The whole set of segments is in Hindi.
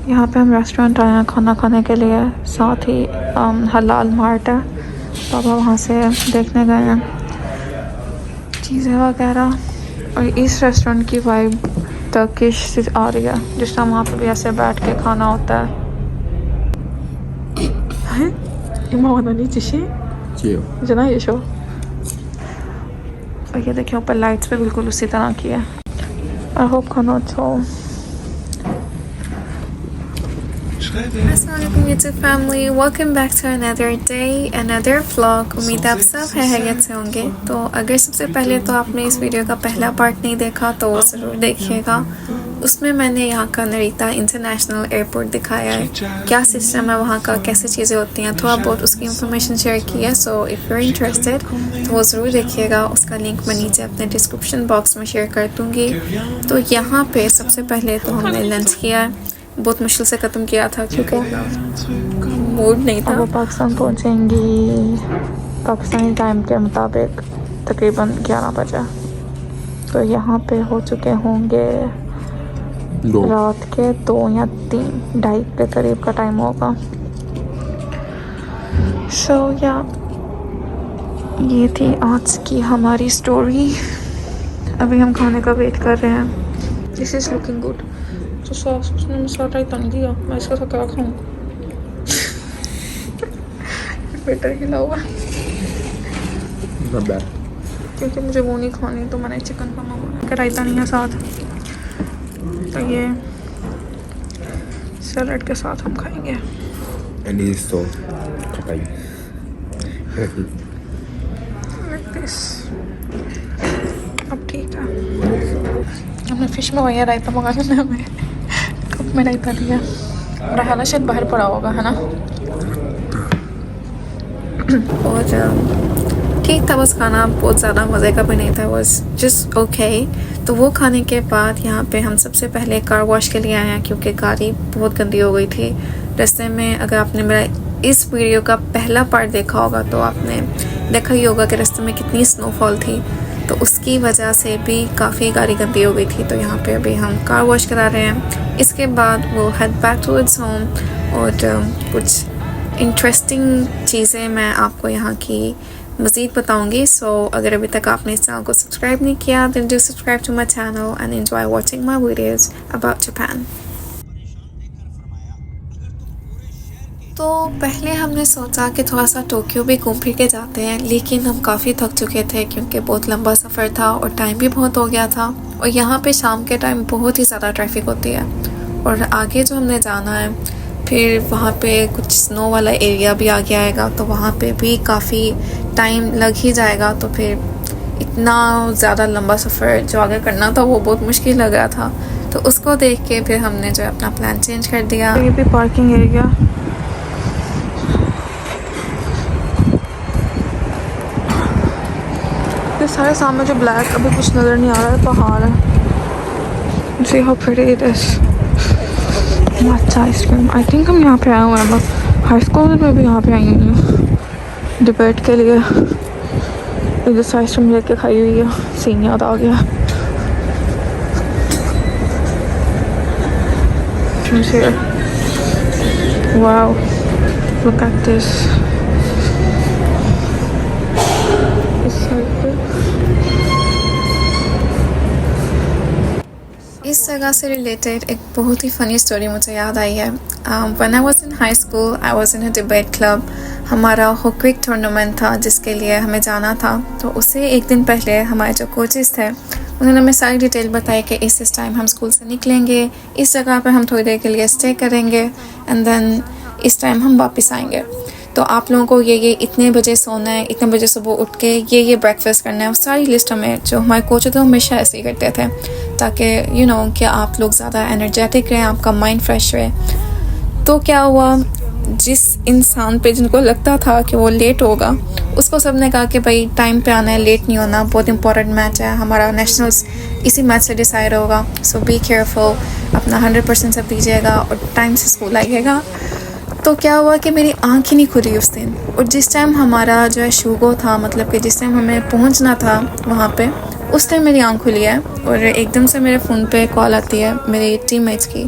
यहाँ पे हम रेस्टोरेंट आए हैं खाना खाने के लिए, साथ ही हलाल मार्ट है, तो अब वहाँ से देखने गए हैं चीज़ें वगैरह। और इस रेस्टोरेंट की वाइब टर्किश से आ रही है, जिस टाइम वहाँ पे भी ऐसे बैठ के खाना होता है। जना ये शो, और ये देखिए ऊपर लाइट्स पे बिल्कुल उसी तरह की है। आई होप खाना अच्छा हो। Assalamualaikum YouTube family, welcome back to another day, another vlog। उम्मीद आप सब खैरियत से होंगे। तो अगर सबसे पहले तो आपने इस वीडियो का पहला पार्ट नहीं देखा तो वो ज़रूर देखिएगा। उसमें मैंने यहाँ का नरीता इंटरनेशनल एयरपोर्ट दिखाया है, क्या सिस्टम है वहाँ का, कैसे चीज़ें होती हैं, थोड़ा बहुत उसकी इंफॉर्मेशन शेयर की है। So if you are interested तो वो ज़रूर देखिएगा। उसका लिंक मैं नीचे अपने डिस्क्रिप्शन बॉक्स में शेयर कर दूँगी। तो यहाँ पे सबसे पहले तो हमने लंच किया है, बहुत मुश्किल से ख़त्म किया था क्योंकि मूड नहीं था। वो पाकिस्तान पहुँचेंगी पाकिस्तानी टाइम के मुताबिक तकरीबन 11 बजे। तो यहाँ पे हो चुके होंगे रात के 2 या 3-2:30 के करीब का टाइम होगा। सो या ये थी आज की हमारी स्टोरी। अभी हम खाने का वेट कर रहे हैं। This is looking good. तो सॉस उसने मसाला इतना दिया, मैं इसका क्या खाऊं? बेटर हिला हुआ क्योंकि मुझे वो नहीं खानी, तो मैंने चिकन का मंगाया। रायता नहीं है साथ, तो ये सैलड के साथ हम खाएंगे। Like this। अब ठीक है, हमने फिश मंगाया, रायता मंगा लेना हमें। कप में रायता दिया, रहा शायद बाहर पड़ा होगा, है ना। और ठीक था, बस खाना बहुत ज़्यादा मज़े का भी नहीं था, बस जस्ट ओके। तो वो खाने के बाद यहाँ पे हम सबसे पहले कार वॉश के लिए आए हैं क्योंकि गाड़ी बहुत गंदी हो गई थी रास्ते में। अगर आपने मेरा इस वीडियो का पहला पार्ट देखा होगा तो आपने देखा ही होगा कि रास्ते में कितनी स्नोफॉल थी, तो उसकी वजह से भी काफ़ी गाड़ी गंदी हो गई थी। तो यहाँ पे अभी हम कार वॉश करा रहे हैं। इसके बाद वो हेड बैक टूवर्ड्स होम, और कुछ इंटरेस्टिंग चीज़ें मैं आपको यहाँ की मज़ीद बताऊँगी। सो अगर अभी तक आपने इस चैनल को सब्सक्राइब नहीं किया then do subscribe to my channel and enjoy watching my videos about Japan। तो पहले हमने सोचा कि थोड़ा सा टोक्यो भी घूम फिर के जाते हैं, लेकिन हम काफ़ी थक चुके थे क्योंकि बहुत लंबा सफ़र था और टाइम भी बहुत हो गया था। और यहाँ पे शाम के टाइम बहुत ही ज़्यादा ट्रैफिक होती है, और आगे जो हमने जाना है फिर वहाँ पे कुछ स्नो वाला एरिया भी आगे आएगा, तो वहाँ पे भी काफ़ी टाइम लग ही जाएगा। तो फिर इतना ज़्यादा लंबा सफ़र जो आगे करना था वो बहुत मुश्किल लग रहा था। तो उसको देख के फिर हमने जो है अपना प्लान चेंज कर दिया। ये भी पार्किंग एरिया, ये सारे सामने जो ब्लैक अभी कुछ नज़र नहीं आ रहा है पहाड़ है। See how pretty it is। अच्छा आइसक्रीम, आई थिंक हम यहाँ पे आए हुए हैं, बस हाई स्कूल में भी यहाँ पे आई हुई हूँ डिबेट के लिए। इधर आइसक्रीम लेके खाई हुई है, सीन याद आ गया। Wow, look at this. इस जगह से रिलेटेड एक बहुत ही फ़नी स्टोरी मुझे याद आई है। When I was in high school I was in a debate club. हमारा होक्विक टूर्नामेंट था जिसके लिए हमें जाना था। तो उससे एक दिन पहले हमारे जो कोचेस थे उन्होंने हमें सारी डिटेल बताई कि इस टाइम हम स्कूल से निकलेंगे, इस जगह पर हम थोड़ी देर के लिए स्टे करेंगे एंड देन इस टाइम हम वापस आएंगे। तो आप लोगों को ये इतने बजे सोना है, इतने बजे सुबह उठ के ये ब्रेकफास्ट करना है। सारी लिस्ट हमें जो हमारे कोच थे हमेशा ऐसे ही करते थे ताकि यू नो कि आप लोग ज़्यादा एनर्जेटिक रहें, आपका माइंड फ्रेश रहे। तो क्या हुआ, जिस इंसान पे जिनको लगता था कि वो लेट होगा उसको सब ने कहा कि भाई टाइम पे आना है, लेट नहीं होना, बहुत इंपॉर्टेंट मैच है, हमारा नेशनल्स इसी मैच से डिसाइड होगा। सो बी केयरफुल, अपना 100% सब दीजिएगा और टाइम से स्कूल आइएगा। तो क्या हुआ कि मेरी आँख ही नहीं खुली उस दिन, और जिस टाइम हमारा जो है शूगो था, मतलब कि जिस टाइम हमें पहुंचना था वहाँ पे, उस टाइम मेरी आँख खुली है और एकदम से मेरे फ़ोन पे कॉल आती है मेरी टीममेट्स की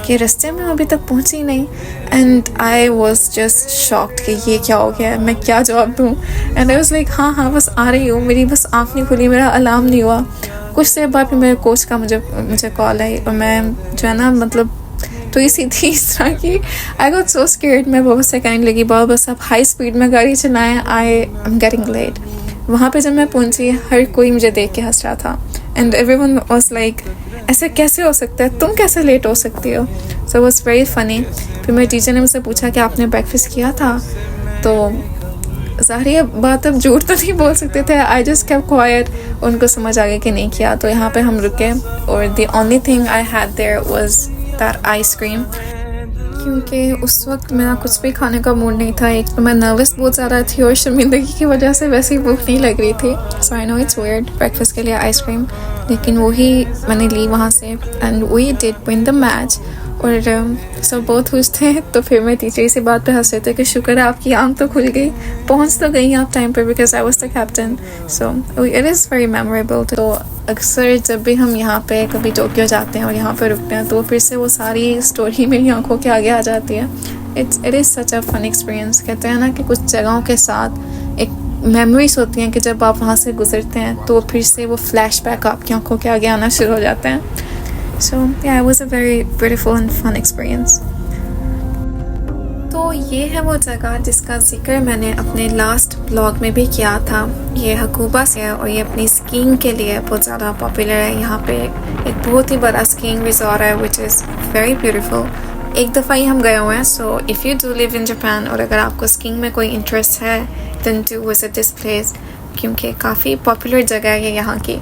कि रास्ते में अभी तक पहुंची नहीं। And I was just shocked कि ये क्या हो गया है, मैं क्या जवाब दूँ। एंड आई वॉज लाइक हाँ हाँ बस आ रही हूँ, मेरी बस आँख नहीं खुली, मेरा अलार्म नहीं हुआ। कुछ देर बाद फिर मेरे कोच का मुझे कॉल आई और मैं जो है ना मतलब तो इसी थी इस तरह की। आई गॉट सो स्केर्ड, मैं बहुत से कहने लगी बाबा बस आप हाई स्पीड में गाड़ी चलाएं, आई एम गेटिंग लेट। वहाँ पे जब मैं पहुँची हर कोई मुझे देख के हंस रहा था एंड एवरीवन वाज लाइक ऐसे कैसे हो सकता है, तुम कैसे लेट हो सकती हो। So was very funny. फिर मेरे टीचर ने मुझसे पूछा कि आपने ब्रेकफास्ट किया था, तो ज़ाहिर बात अब झूठ तो नहीं बोल सकते थे। आई जस्ट केप्ट क्वाइट, उनको समझ आ गया कि नहीं किया। तो यहाँ पे हम रुके और the only thing I had there was that ice cream, क्योंकि उस वक्त मेरा कुछ भी खाने का मूड नहीं था। एक तो मैं नर्वस बहुत ज़्यादा थी और शर्मिंदगी की वजह से वैसे ही भूख नहीं लग रही थी। So I know it's weird breakfast के लिए आइसक्रीम, लेकिन वही मैंने ली वहाँ से and we did win the match. और सब बहुत खुश थे। तो फिर मैं टीचर इसी बात पे हंस रहे थे कि शुक्र है आपकी आँख तो खुल गई, पहुँच तो गई आप टाइम पे, because I was the captain. So it is very memorable. तो अक्सर जब भी हम यहाँ पे कभी टोक्यो जाते हैं और यहाँ पे रुकते हैं तो फिर से वो सारी स्टोरी मेरी आंखों के आगे आ जाती है। It is such a fun experience. कहते हैं ना कि कुछ जगहों के साथ एक मेमोरीज होती हैं कि जब आप वहाँ से गुजरते हैं तो फिर से वो फ्लैशबैक आपकी आंखों के आगे आना शुरू हो जाते हैं। सो yeah, it was a very beautiful and fun experience. तो ये है वो जगह जिसका जिक्र मैंने अपने लास्ट ब्लॉग में भी किया था। ये हकूबा से है और ये अपनी स्कीइंग के लिए बहुत ज़्यादा पॉपुलर है। यहाँ पे एक बहुत ही बड़ा स्कीइंग रिजॉर्ट है विच इज़ वेरी ब्यूटीफुल। एक दफ़ा ही हम गए हुए हैं। So if you do live in Japan और अगर आपको स्कीइंग में कोई इंटरेस्ट है then do visit this place, क्योंकि काफ़ी पॉपुलर जगह है यहाँ की।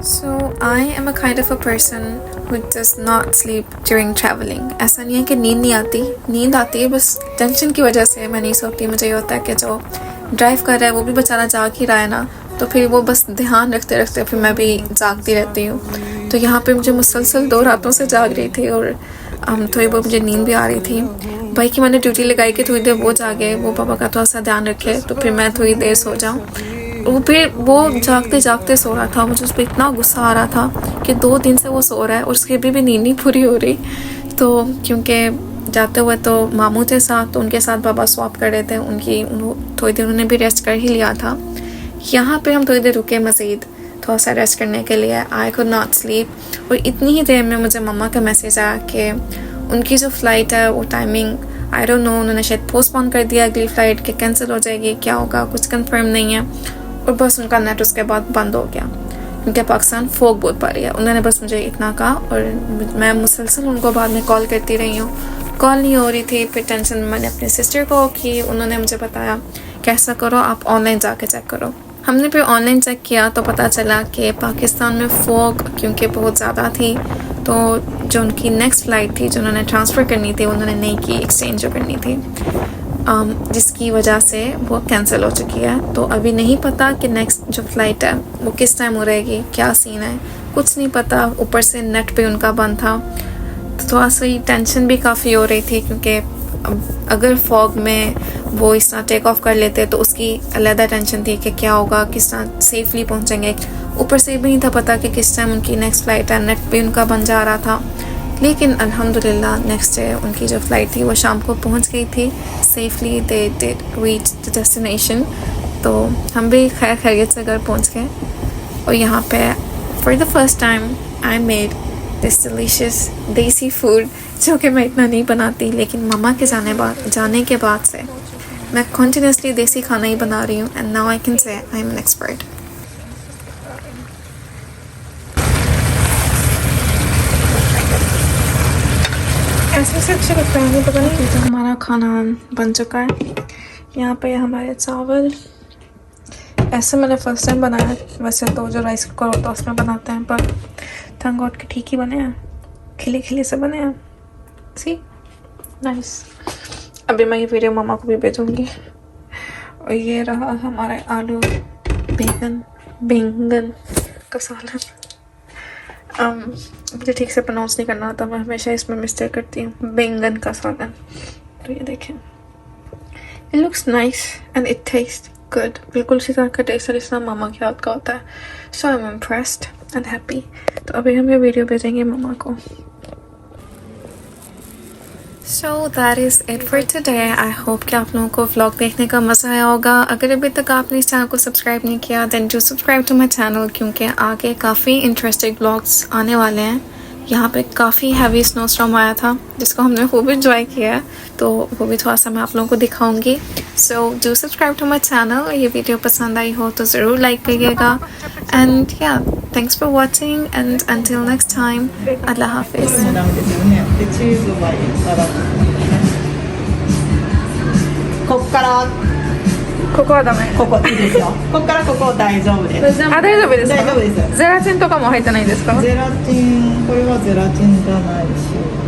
So I am a kind of a person who does not sleep during traveling. ऐसा नहीं है कि नींद आती है बस टेंशन की वजह से मैं नहीं सोती। मुझे ये होता है कि जो ड्राइव कर रहा है वो भी बेचारा जाग ही रहा है ना, तो फिर वो बस ध्यान रखते रखते फिर मैं भी जागती रहती हूँ। तो यहाँ पे मुझे मुसलसल 2 रातों से जाग रही थी और थोड़ी बहुत मुझे नींद भी आ रही थी। भाई की मैंने ड्यूटी लगाई कि थोड़ी देर वो जागे, वो पापा का थोड़ा सा ध्यान रखे तो फिर मैं थोड़ी देर सो जाऊँ। वो फिर वो जागते जागते सो रहा था। मुझे उस पर इतना गुस्सा आ रहा था कि 2 दिन से वो सो रहा है और उसकी भी नींद नहीं पूरी हो रही। तो क्योंकि जाते हुए तो मामू थे साथ, तो उनके साथ बाबा स्वैप कर रहे थे, थोड़ी देर उन्होंने भी रेस्ट कर ही लिया था। यहाँ पे हम थोड़ी देर रुके मज़ीद थोड़ा सा रेस्ट करने के लिए। आई कुड नॉट स्लीप और इतनी ही देर में मुझे मम्मा का मैसेज आया कि उनकी जो फ़्लाइट है वो टाइमिंग आई डोंट नो, उन्होंने शायद पोस्टपोन कर दिया अगली फ़्लाइट के, कैंसिल हो जाएगी, क्या होगा कुछ कंफर्म नहीं है। और बस उनका नेट उसके बाद बंद हो गया क्योंकि पाकिस्तान फोक बहुत पा रही है। उन्होंने बस मुझे इतना कहा और मैं मुसलसल उनको बाद में कॉल करती रही हूँ, कॉल नहीं हो रही थी। फिर टेंशन मैंने अपने सिस्टर को की, उन्होंने मुझे बताया कैसा करो आप ऑनलाइन जाके चेक करो। हमने फिर ऑनलाइन चेक किया तो पता चला कि पाकिस्तान में फोक क्योंकि बहुत ज़्यादा थी, तो जो उनकी नेक्स्ट फ़्लाइट थी जो उन्होंने ट्रांसफ़र करनी थी उन्होंने नहीं की, एक्सचेंज जो करनी थी, जिसकी वजह से वो कैंसिल हो चुकी है। तो अभी नहीं पता कि नेक्स्ट जो फ़्लाइट है वो किस टाइम हो रहेगी, क्या सीन है, कुछ नहीं पता। ऊपर से नेट पे उनका बंद था, तो थोड़ा सी टेंशन भी काफ़ी हो रही थी क्योंकि अगर फॉग में वो इस तरह टेक ऑफ कर लेते तो उसकी अलग टेंशन थी कि क्या होगा, किस तरह सेफली पहुँचेंगे। ऊपर से भी नहीं था पता कि किस टाइम उनकी नेक्स्ट फ़्लाइट है, नेट भी उनका बन जा रहा था। लेकिन अल्हम्दुलिल्लाह नेक्स्ट डे उनकी जो फ़्लाइट थी वो शाम को पहुंच गई थी safely. They did reach the destination. तो हम भी खैर खैरियत से घर पहुंच गए। और यहाँ पे for the first time I made this delicious देसी फूड जो कि मैं इतना नहीं बनाती, लेकिन मम्मा के जाने के बाद से मैं कंटिन्यूसली देसी खाना ही बना रही हूँ and now I can say I am an expert. ऐसे अच्छा लगता है, पता नहीं। तो हमारा खाना बन चुका है। यहाँ पे हमारे चावल ऐसे मैंने फ़र्स्ट टाइम बनाया, वैसे तो जो राइस कुकर होता है उसमें बनाते हैं, पर थैंक गॉड के ठीक ही बने हैं, खिले खिले से बने हैं। सी नाइस। अभी मैं ये वीडियो मामा को भी भेजूँगी। और ये रहा हमारे आलू बैंगन का सालन। मुझे ठीक से प्रोनाउंस नहीं करना आता, मैं हमेशा इसमें मिस्टेक करती हूँ। बैंगन का सालन। तो ये देखें, it looks nice and it taste good. बिल्कुल उसी तरह का टेस्ट है जिस तरह मामा के हाथ का होता है। So I am impressed and happy. तो अभी हम ये वीडियो भेजेंगे मामा को। So that is it for today. I hope कि आप लोगों को व्लॉग देखने का मज़ा आया होगा। अगर अभी तक आपने इस चैनल को सब्सक्राइब नहीं किया then do subscribe to my channel, क्योंकि आगे काफ़ी इंटरेस्टिंग व्लॉग्स आने वाले हैं। यहाँ पे काफ़ी हैवी स्नो स्टॉर्म आया था जिसको हमने खूब इंजॉय किया है, तो वो भी थोड़ा सा मैं आप लोगों को दिखाऊंगी। So do subscribe to my channel. ये वीडियो पसंद आई हो तो ज़रूर लाइक करिएगा। And yeah thanks for watching and until next time, अल्लाह हाफिज़। ダメですよね。で、チーズはさらっとこっからここはダメ。ここいいですよ。こっからここ大丈夫です。あ、大丈夫ですか？大丈夫です。ゼラチンとかも入ってないですか？ゼラチン、これはゼラチンじゃないし。